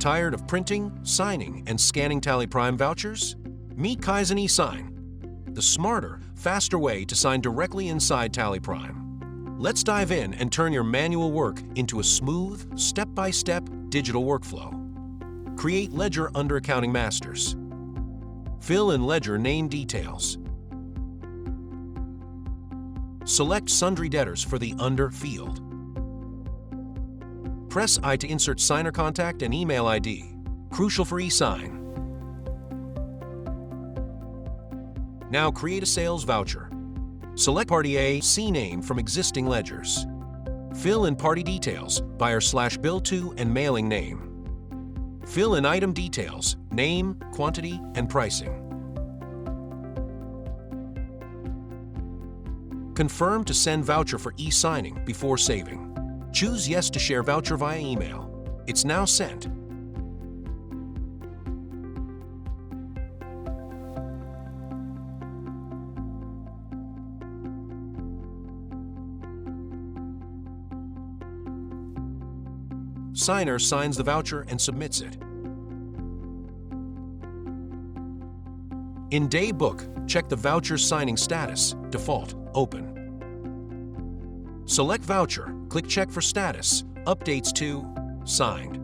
Tired of printing, signing, and scanning TallyPrime vouchers? Meet KAiZEN eSign, the smarter, faster way to sign directly inside TallyPrime. Let's dive in and turn your manual work into a smooth, step-by-step digital workflow. Create ledger under Accounting Masters. Fill in ledger name details. Select Sundry Debtors for the Under field. Press I to insert signer contact and email ID, crucial for eSign. Now create a sales voucher. Select Party A C name from existing ledgers. Fill in party details, buyer/bill to and mailing name. Fill in item details, name, quantity, and pricing. Confirm to send voucher for e-signing before saving. Choose Yes to share voucher via email. It's now sent. Signer signs the voucher and submits it. In Day Book, check the voucher signing status, default, open. Select Voucher, click Check for Status, updates to Signed.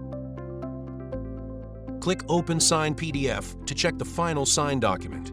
Click Open Sign PDF to check the final signed document.